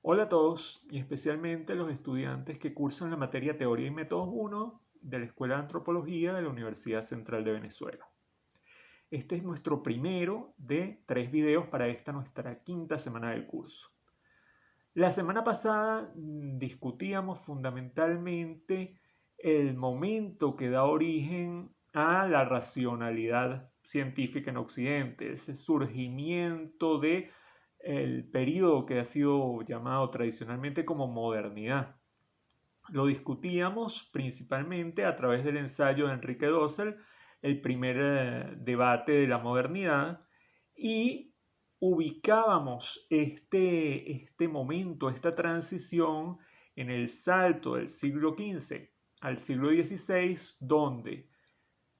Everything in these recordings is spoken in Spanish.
Hola a todos y especialmente a los estudiantes que cursan la materia Teoría y Métodos 1 de la Escuela de Antropología de la Universidad Central de Venezuela. Este es nuestro primero de 3 videos para esta nuestra quinta semana del curso. La semana pasada discutíamos fundamentalmente el momento que da origen a la racionalidad científica en Occidente, ese surgimiento de el periodo que ha sido llamado tradicionalmente como modernidad. Lo discutíamos principalmente a través del ensayo de Enrique Dussel, el primer debate de la modernidad, y ubicábamos este momento, esta transición en el salto del siglo XV al siglo XVI, donde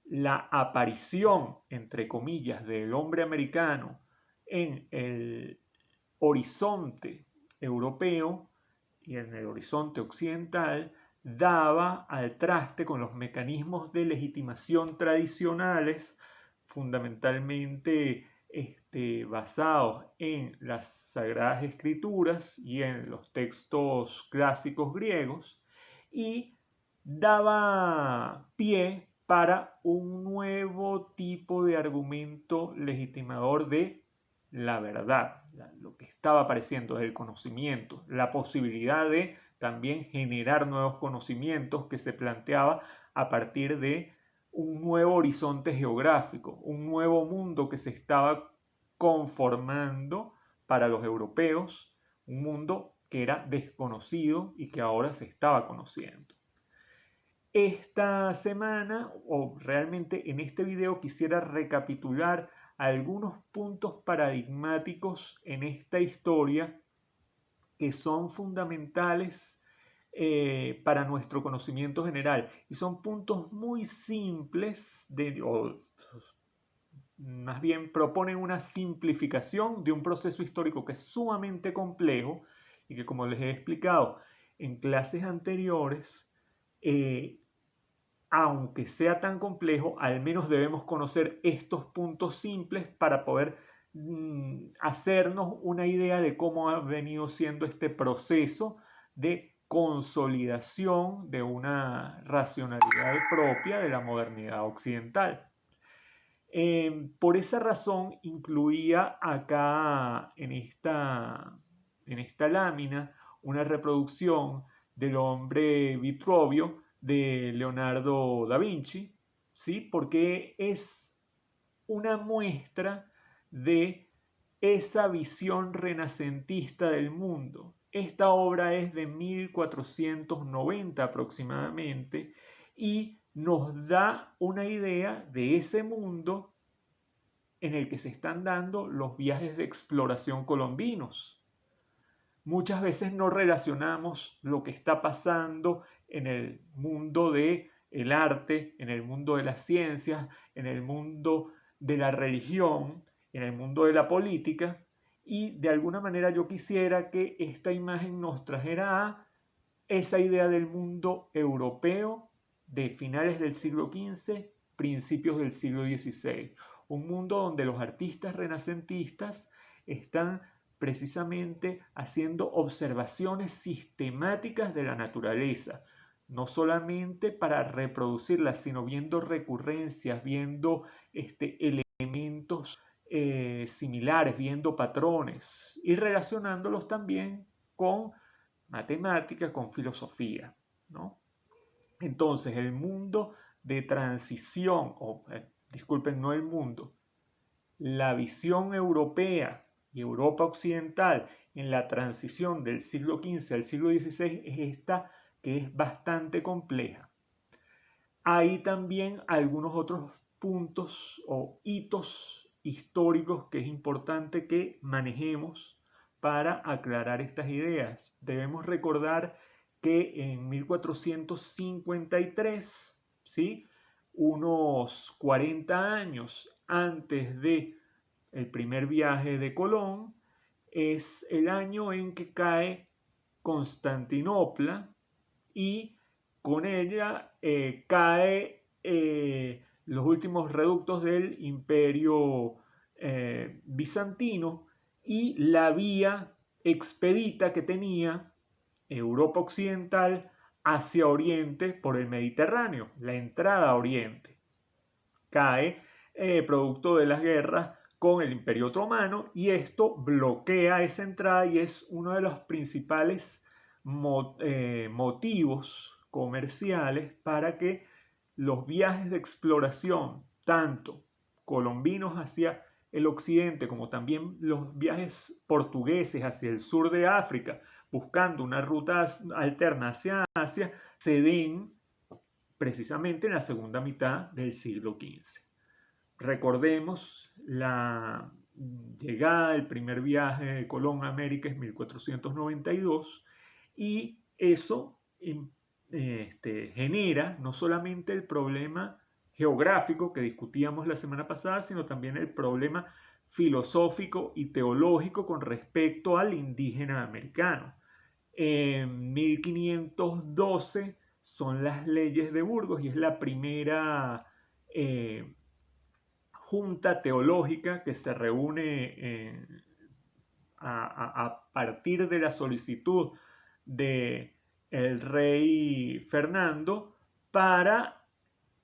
la aparición, entre comillas, del hombre americano en el horizonte europeo y en el horizonte occidental daba al traste con los mecanismos de legitimación tradicionales, fundamentalmente basados en las Sagradas Escrituras y en los textos clásicos griegos, y daba pie para un nuevo tipo de argumento legitimador de la verdad, lo que estaba apareciendo es el conocimiento, la posibilidad de también generar nuevos conocimientos que se planteaba a partir de un nuevo horizonte geográfico, un nuevo mundo que se estaba conformando para los europeos, un mundo que era desconocido y que ahora se estaba conociendo. Esta semana, o realmente en este video, quisiera recapitular algunos puntos paradigmáticos en esta historia que son fundamentales para nuestro conocimiento general. Y son puntos muy simples, o más bien proponen una simplificación de un proceso histórico que es sumamente complejo y que, como les he explicado en clases anteriores, eh, aunque sea tan complejo, al menos debemos conocer estos puntos simples para poder hacernos una idea de cómo ha venido siendo este proceso de consolidación de una racionalidad propia de la modernidad occidental. Por esa razón incluía acá en esta lámina una reproducción del hombre Vitruvio de Leonardo da Vinci, ¿sí? Porque es una muestra de esa visión renacentista del mundo. Esta obra es de 1490 aproximadamente y nos da una idea de ese mundo en el que se están dando los viajes de exploración colombinos. Muchas veces no relacionamos lo que está pasando en el mundo del arte, en el mundo de las ciencias, en el mundo de la religión, en el mundo de la política, y de alguna manera yo quisiera que esta imagen nos trajera a esa idea del mundo europeo de finales del siglo XV, principios del siglo XVI. Un mundo donde los artistas renacentistas están precisamente haciendo observaciones sistemáticas de la naturaleza, no solamente para reproducirla, sino viendo recurrencias, viendo elementos similares, viendo patrones y relacionándolos también con matemática, con filosofía, ¿no? Entonces, el mundo de transición, disculpen, no el mundo, la visión europea y Europa occidental en la transición del siglo XV al siglo XVI es esta, que es bastante compleja. Hay también algunos otros puntos o hitos históricos que es importante que manejemos para aclarar estas ideas. Debemos recordar que en 1453, ¿sí? Unos 40 años antes de el primer viaje de Colón, es el año en que cae Constantinopla y con ella cae los últimos reductos del imperio bizantino y la vía expedita que tenía Europa Occidental hacia Oriente por el Mediterráneo, la entrada a Oriente. Cae producto de las guerras con el Imperio Otomano y esto bloquea esa entrada y es uno de los principales motivos comerciales para que los viajes de exploración, tanto colombinos hacia el occidente como también los viajes portugueses hacia el sur de África, buscando una ruta alterna hacia Asia, se den precisamente en la segunda mitad del siglo XV. Recordemos la llegada del primer viaje de Colón a América en 1492 y eso genera no solamente el problema geográfico que discutíamos la semana pasada, sino también el problema filosófico y teológico con respecto al indígena americano. En 1512 son las leyes de Burgos y es la primera junta teológica que se reúne a partir de la solicitud del rey Fernando para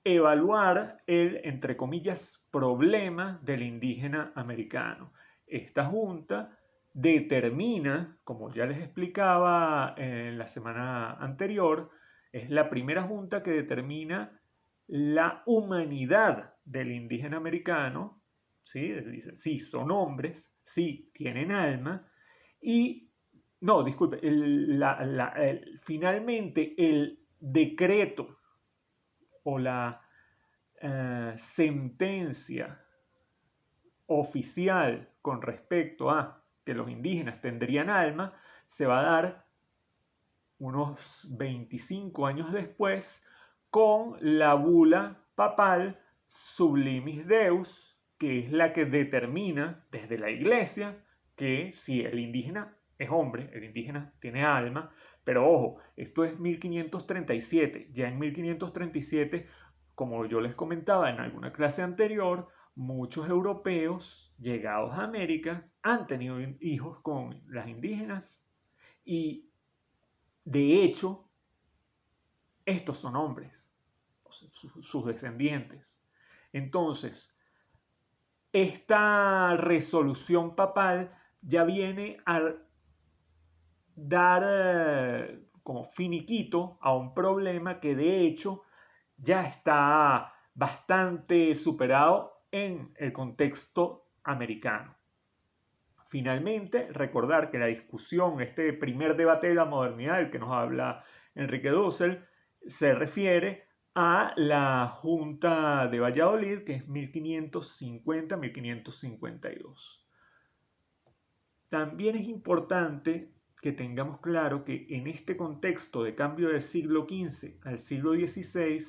evaluar el, entre comillas, problema del indígena americano. Esta junta determina, como ya les explicaba en la semana anterior, es la primera junta que determina la humanidad del indígena americano, ¿sí? Dicen, sí, son hombres, sí, tienen alma, y, no, disculpe, finalmente el decreto o la sentencia oficial con respecto a que los indígenas tendrían alma se va a dar unos 25 años después con la bula papal Sublimis Deus, que es la que determina desde la iglesia que si el indígena es hombre, el indígena tiene alma, pero ojo, esto es 1537, ya en 1537, como yo les comentaba en alguna clase anterior, muchos europeos llegados a América han tenido hijos con las indígenas y de hecho estos son hombres, sus descendientes. Entonces, esta resolución papal ya viene a dar como finiquito a un problema que de hecho ya está bastante superado en el contexto americano. Finalmente, recordar que la discusión, este primer debate de la modernidad, del que nos habla Enrique Dussel, se refiere a la Junta de Valladolid, que es 1550-1552. También es importante que tengamos claro que en este contexto de cambio del siglo XV al siglo XVI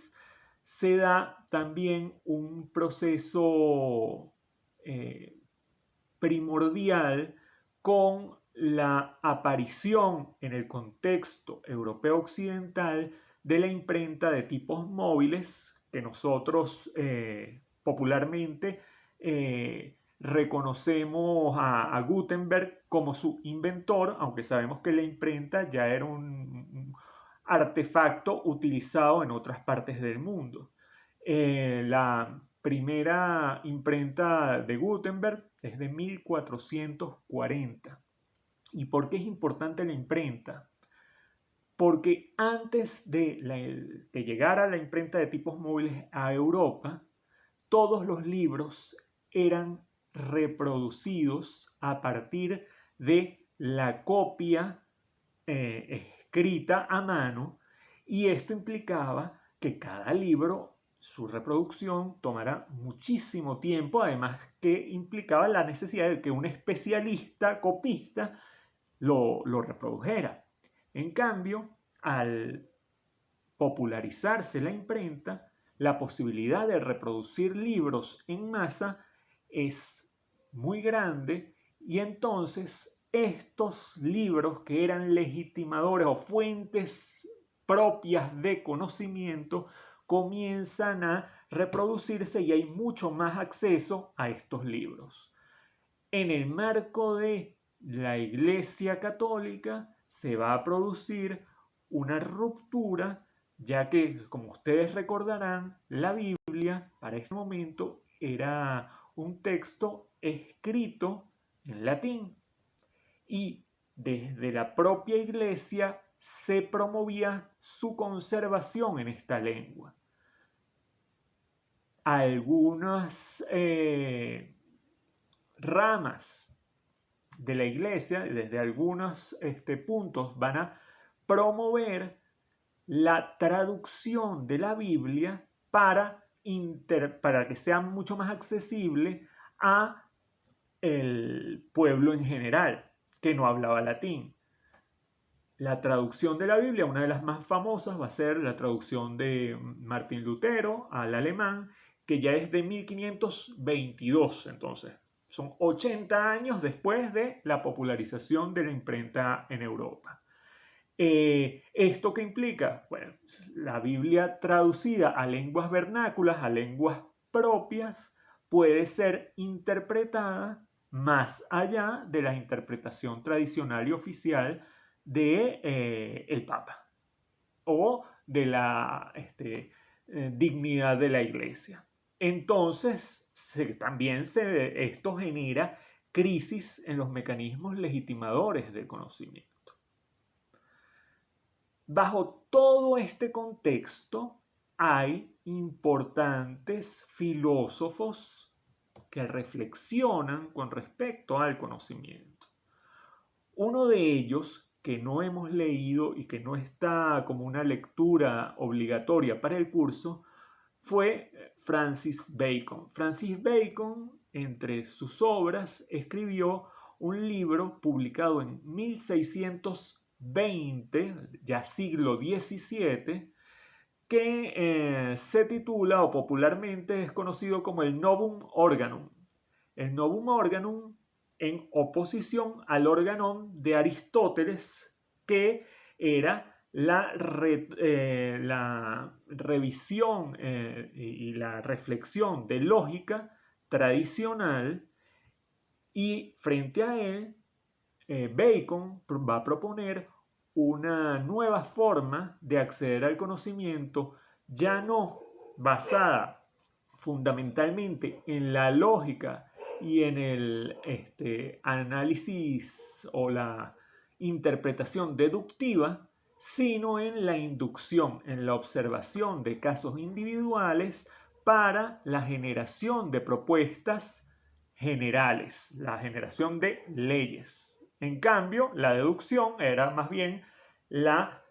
se da también un proceso primordial con la aparición en el contexto europeo occidental de la imprenta de tipos móviles que nosotros popularmente reconocemos a Gutenberg como su inventor, aunque sabemos que la imprenta ya era un artefacto utilizado en otras partes del mundo. La primera imprenta de Gutenberg es de 1440. ¿Y por qué es importante la imprenta? Porque antes de que llegara la imprenta de tipos móviles a Europa, todos los libros eran reproducidos a partir de la copia escrita a mano y esto implicaba que cada libro, su reproducción, tomará muchísimo tiempo, además que implicaba la necesidad de que un especialista copista lo reprodujera. En cambio, al popularizarse la imprenta, la posibilidad de reproducir libros en masa es muy grande y entonces estos libros que eran legitimadores o fuentes propias de conocimiento comienzan a reproducirse y hay mucho más acceso a estos libros. En el marco de la Iglesia Católica se va a producir una ruptura, ya que, como ustedes recordarán, la Biblia para este momento era un texto escrito en latín y desde la propia Iglesia se promovía su conservación en esta lengua. Algunas ramas de la Iglesia, desde algunos puntos, van a promover la traducción de la Biblia para que sea mucho más accesible a el pueblo en general que no hablaba latín. La traducción de la Biblia, una de las más famosas, va a ser la traducción de Martín Lutero al alemán, que ya es de 1522, entonces son 80 años después de la popularización de la imprenta en Europa. ¿Esto qué implica? Bueno, la Biblia traducida a lenguas vernáculas, a lenguas propias, puede ser interpretada más allá de la interpretación tradicional y oficial de el Papa o de la dignidad de la Iglesia. Entonces, esto genera crisis en los mecanismos legitimadores del conocimiento. Bajo todo este contexto hay importantes filósofos que reflexionan con respecto al conocimiento. Uno de ellos, que no hemos leído y que no está como una lectura obligatoria para el curso, fue Francis Bacon. Francis Bacon, entre sus obras, escribió un libro publicado en 1620, ya siglo XVII, que se titula, o popularmente es conocido como el Novum Organum. El Novum Organum en oposición al Organon de Aristóteles, que era la revisión y la reflexión de lógica tradicional, y frente a él, Bacon va a proponer una nueva forma de acceder al conocimiento, ya no basada fundamentalmente en la lógica y en el análisis o la interpretación deductiva, sino en la inducción, en la observación de casos individuales para la generación de propuestas generales, la generación de leyes. En cambio, la deducción era más bien la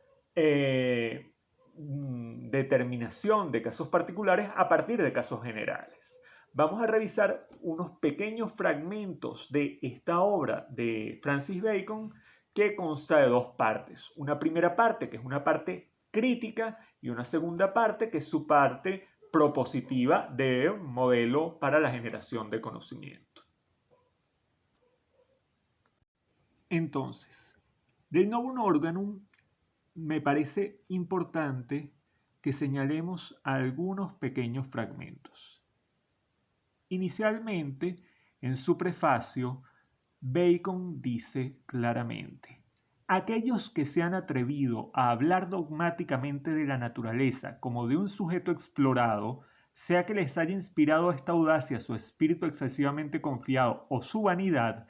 determinación de casos particulares a partir de casos generales. Vamos a revisar unos pequeños fragmentos de esta obra de Francis Bacon que consta de dos partes. Una primera parte que es una parte crítica y una segunda parte que es su parte propositiva de un modelo para la generación de conocimiento. Entonces, del Novum Organum me parece importante que señalemos algunos pequeños fragmentos. Inicialmente, en su prefacio, Bacon dice claramente: aquellos que se han atrevido a hablar dogmáticamente de la naturaleza como de un sujeto explorado, sea que les haya inspirado esta audacia su espíritu excesivamente confiado o su vanidad,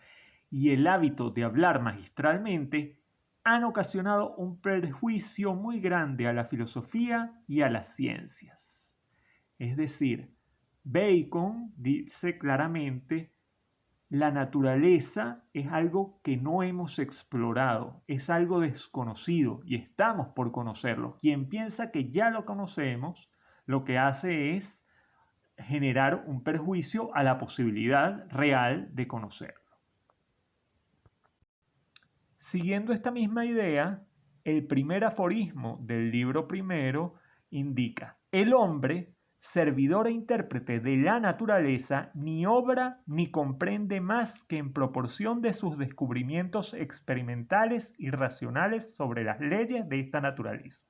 y el hábito de hablar magistralmente, han ocasionado un perjuicio muy grande a la filosofía y a las ciencias. Es decir, Bacon dice claramente: la naturaleza es algo que no hemos explorado, es algo desconocido y estamos por conocerlo. Quien piensa que ya lo conocemos, lo que hace es generar un perjuicio a la posibilidad real de conocerlo. Siguiendo esta misma idea, el primer aforismo del libro primero indica: el hombre, servidor e intérprete de la naturaleza, ni obra ni comprende más que en proporción de sus descubrimientos experimentales y racionales sobre las leyes de esta naturaleza.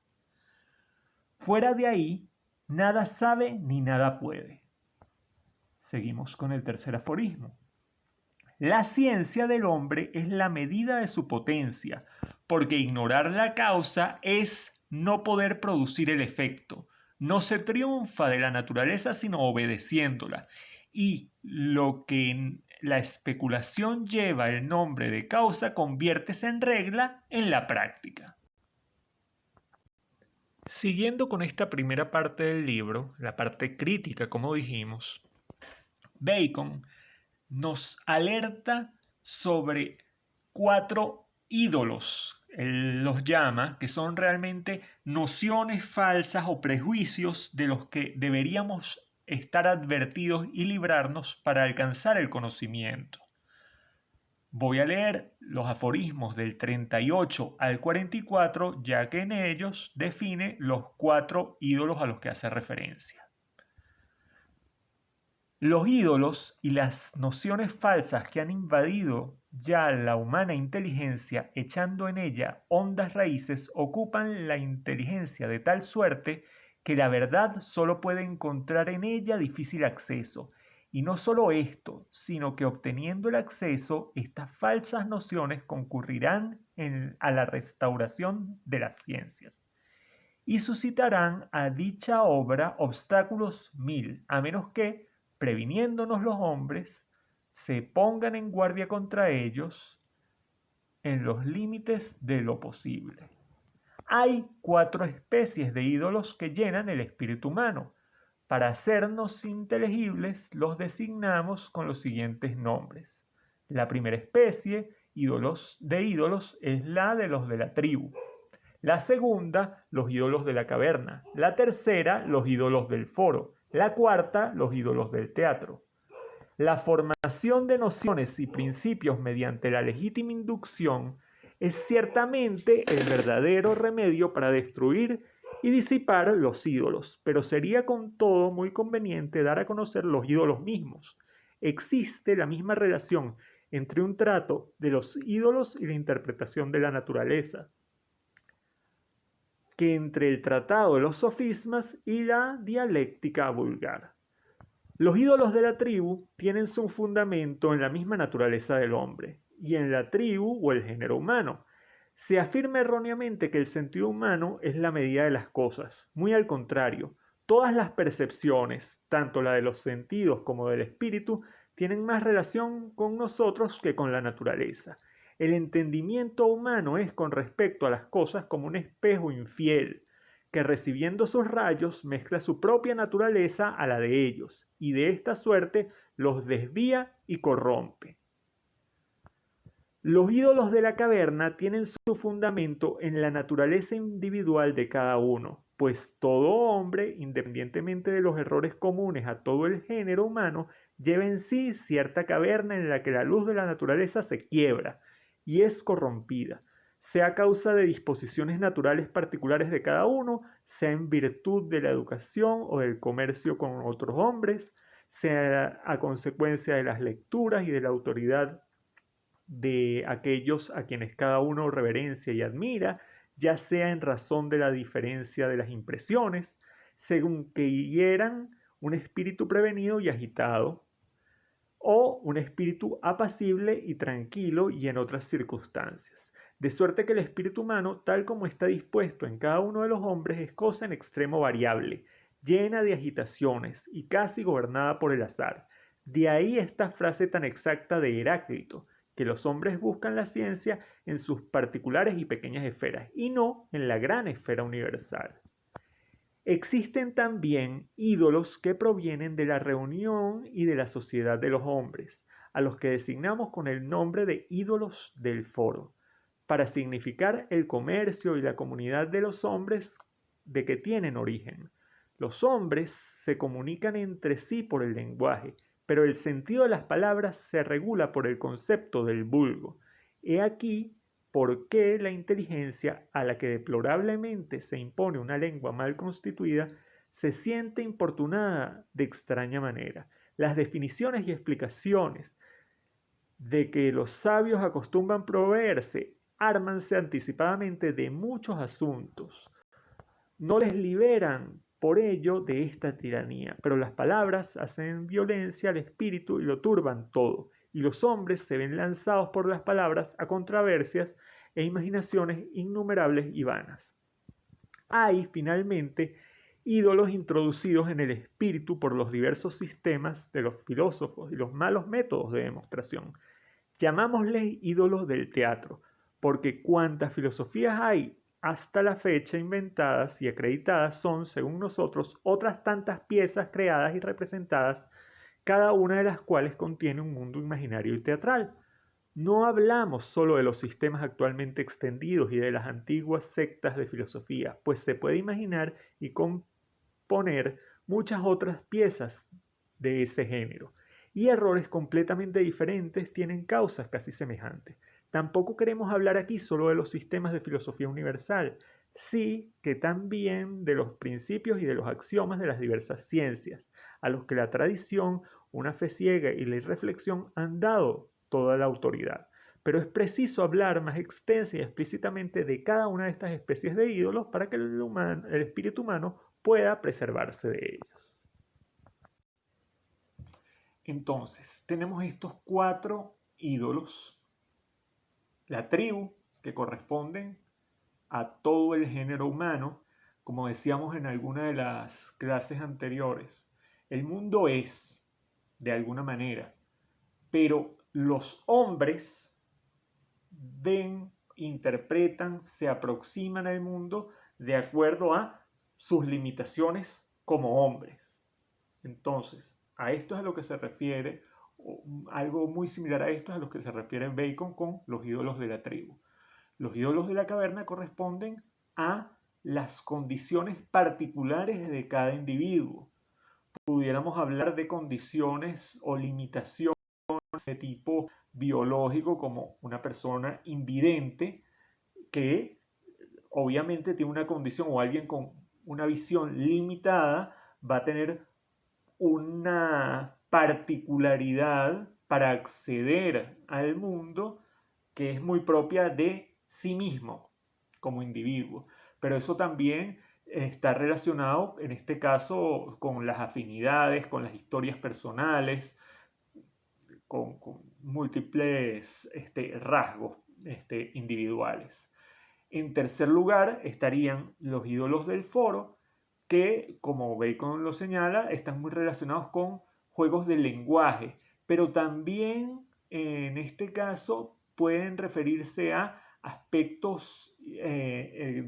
Fuera de ahí, nada sabe ni nada puede. Seguimos con el tercer aforismo. La ciencia del hombre es la medida de su potencia, porque ignorar la causa es no poder producir el efecto. No se triunfa de la naturaleza sino obedeciéndola. Y lo que en la especulación lleva el nombre de causa, conviértese en regla en la práctica. Siguiendo con esta primera parte del libro, la parte crítica, como dijimos, Bacon nos alerta sobre 4 ídolos, él los llama, que son realmente nociones falsas o prejuicios de los que deberíamos estar advertidos y librarnos para alcanzar el conocimiento. Voy a leer los aforismos del 38 al 44, ya que en ellos define los 4 ídolos a los que hace referencia. Los ídolos y las nociones falsas que han invadido ya la humana inteligencia, echando en ella hondas raíces, ocupan la inteligencia de tal suerte que la verdad solo puede encontrar en ella difícil acceso. Y no solo esto, sino que obteniendo el acceso, estas falsas nociones concurrirán a la restauración de las ciencias y suscitarán a dicha obra obstáculos 1000, a menos que, previniéndonos los hombres, se pongan en guardia contra ellos en los límites de lo posible. Hay 4 especies de ídolos que llenan el espíritu humano. Para hacernos inteligibles, los designamos con los siguientes nombres. La primera especie de ídolos es la de los de la tribu. La segunda, los ídolos de la caverna. La tercera, los ídolos del foro. La cuarta, los ídolos del teatro. La formación de nociones y principios mediante la legítima inducción es ciertamente el verdadero remedio para destruir y disipar los ídolos, pero sería con todo muy conveniente dar a conocer los ídolos mismos. Existe la misma relación entre un trato de los ídolos y la interpretación de la naturaleza que entre el tratado de los sofismas y la dialéctica vulgar. Los ídolos de la tribu tienen su fundamento en la misma naturaleza del hombre y en la tribu o el género humano. Se afirma erróneamente que el sentido humano es la medida de las cosas. Muy al contrario, todas las percepciones, tanto la de los sentidos como del espíritu, tienen más relación con nosotros que con la naturaleza. El entendimiento humano es con respecto a las cosas como un espejo infiel, que recibiendo sus rayos mezcla su propia naturaleza a la de ellos, y de esta suerte los desvía y corrompe. Los ídolos de la caverna tienen su fundamento en la naturaleza individual de cada uno, pues todo hombre, independientemente de los errores comunes a todo el género humano, lleva en sí cierta caverna en la que la luz de la naturaleza se quiebra y es corrompida, sea a causa de disposiciones naturales particulares de cada uno, sea en virtud de la educación o del comercio con otros hombres, sea a consecuencia de las lecturas y de la autoridad de aquellos a quienes cada uno reverencia y admira, ya sea en razón de la diferencia de las impresiones, según que hieran un espíritu prevenido y agitado, o un espíritu apacible y tranquilo y en otras circunstancias. De suerte que el espíritu humano, tal como está dispuesto en cada uno de los hombres, es cosa en extremo variable, llena de agitaciones y casi gobernada por el azar. De ahí esta frase tan exacta de Heráclito, que los hombres buscan la ciencia en sus particulares y pequeñas esferas, y no en la gran esfera universal. Existen también ídolos que provienen de la reunión y de la sociedad de los hombres, a los que designamos con el nombre de ídolos del foro, para significar el comercio y la comunidad de los hombres de que tienen origen. Los hombres se comunican entre sí por el lenguaje, pero el sentido de las palabras se regula por el concepto del vulgo. He aquí por qué la inteligencia, a la que deplorablemente se impone una lengua mal constituida, se siente importunada de extraña manera. Las definiciones y explicaciones de que los sabios acostumbran proveerse, ármanse anticipadamente de muchos asuntos. No les liberan por ello de esta tiranía, pero las palabras hacen violencia al espíritu y lo turban todo, y los hombres se ven lanzados por las palabras a controversias e imaginaciones innumerables y vanas. Hay, finalmente, ídolos introducidos en el espíritu por los diversos sistemas de los filósofos y los malos métodos de demostración. Llamámosles ídolos del teatro, porque cuantas filosofías hay hasta la fecha inventadas y acreditadas son, según nosotros, otras tantas piezas creadas y representadas, cada una de las cuales contiene un mundo imaginario y teatral. No hablamos solo de los sistemas actualmente extendidos y de las antiguas sectas de filosofía, pues se puede imaginar y componer muchas otras piezas de ese género, y errores completamente diferentes tienen causas casi semejantes. Tampoco queremos hablar aquí solo de los sistemas de filosofía universal, sí que también de los principios y de los axiomas de las diversas ciencias, a los que la tradición, una fe ciega y la irreflexión han dado toda la autoridad. Pero es preciso hablar más extensa y explícitamente de cada una de estas especies de ídolos para que el espíritu humano pueda preservarse de ellos. Entonces, tenemos estos 4 ídolos, la tribu, que corresponden a todo el género humano, como decíamos en alguna de las clases anteriores. El mundo es, de alguna manera, pero los hombres ven, interpretan, se aproximan al mundo de acuerdo a sus limitaciones como hombres. Entonces, a esto es a lo que se refiere, algo muy similar a esto es a lo que se refiere Bacon con los ídolos de la tribu. Los ídolos de la caverna corresponden a las condiciones particulares de cada individuo. Pudiéramos hablar de condiciones o limitaciones de tipo biológico, como una persona invidente que obviamente tiene una condición, o alguien con una visión limitada va a tener una particularidad para acceder al mundo que es muy propia de sí mismo como individuo. Pero eso también está relacionado, en este caso, con las afinidades, con las historias personales, con múltiples rasgos individuales. En tercer lugar estarían los ídolos del foro, que, como Bacon lo señala, están muy relacionados con juegos de lenguaje, pero también en este caso pueden referirse a aspectos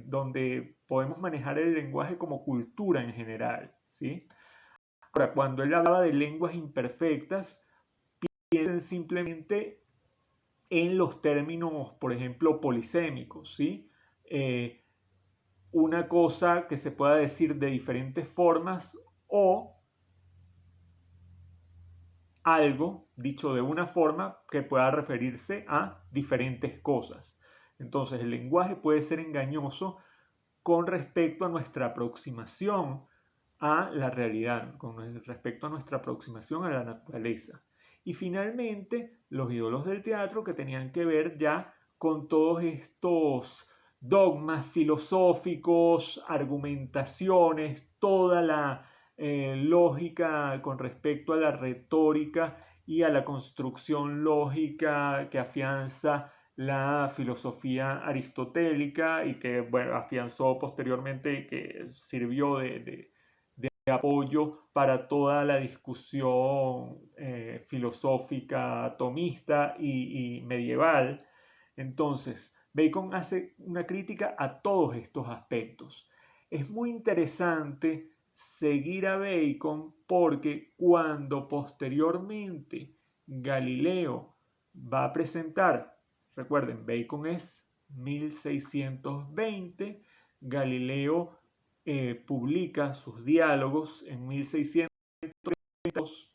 donde podemos manejar el lenguaje como cultura en general, ¿sí? Ahora, cuando él hablaba de lenguas imperfectas, piensen simplemente en los términos, por ejemplo, polisémicos, ¿sí? Una cosa que se pueda decir de diferentes formas o algo dicho de una forma que pueda referirse a diferentes cosas. Entonces, el lenguaje puede ser engañoso con respecto a nuestra aproximación a la realidad, con respecto a nuestra aproximación a la naturaleza. Y finalmente, los ídolos del teatro, que tenían que ver ya con todos estos dogmas filosóficos, argumentaciones, toda la lógica con respecto a la retórica y a la construcción lógica que afianza la filosofía aristotélica y que, bueno, afianzó posteriormente y que sirvió de apoyo para toda la discusión filosófica atomista y medieval. Entonces, Bacon hace una crítica a todos estos aspectos. Es muy interesante seguir a Bacon porque cuando posteriormente Galileo va a presentar, recuerden, Bacon es 1620, Galileo publica sus diálogos en 1632.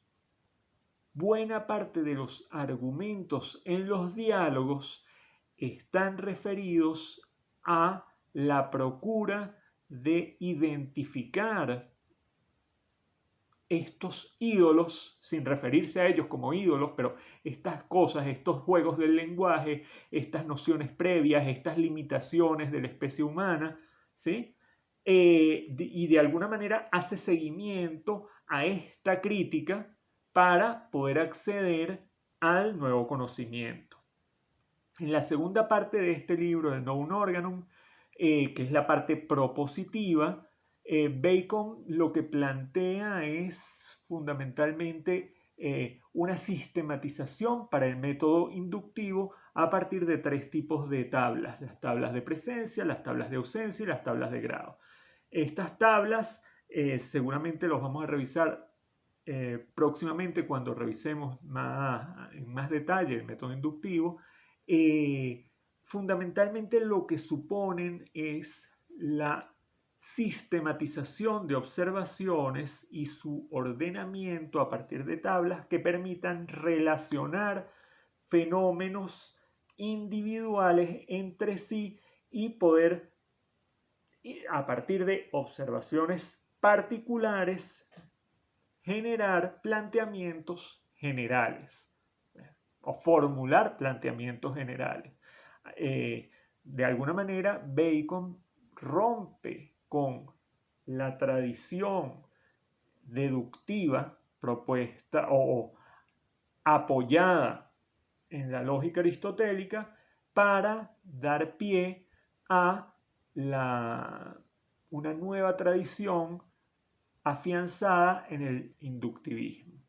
Buena parte de los argumentos en los diálogos están referidos a la procura de identificar estos ídolos, sin referirse a ellos como ídolos, pero estas cosas, estos juegos del lenguaje, estas nociones previas, estas limitaciones de la especie humana, ¿sí? Y de alguna manera hace seguimiento a esta crítica para poder acceder al nuevo conocimiento. En la segunda parte de este libro, de Novum Organum, que es la parte propositiva, Bacon lo que plantea es fundamentalmente una sistematización para el método inductivo a partir de tres tipos de tablas: las tablas de presencia, las tablas de ausencia y las tablas de grado. Estas tablas seguramente los vamos a revisar próximamente cuando revisemos en más detalle el método inductivo. Fundamentalmente lo que suponen es la sistematización de observaciones y su ordenamiento a partir de tablas que permitan relacionar fenómenos individuales entre sí y poder, a partir de observaciones particulares, generar planteamientos generales o formular planteamientos generales. De alguna manera, Bacon rompe con la tradición deductiva propuesta o apoyada en la lógica aristotélica para dar pie a una nueva tradición afianzada en el inductivismo.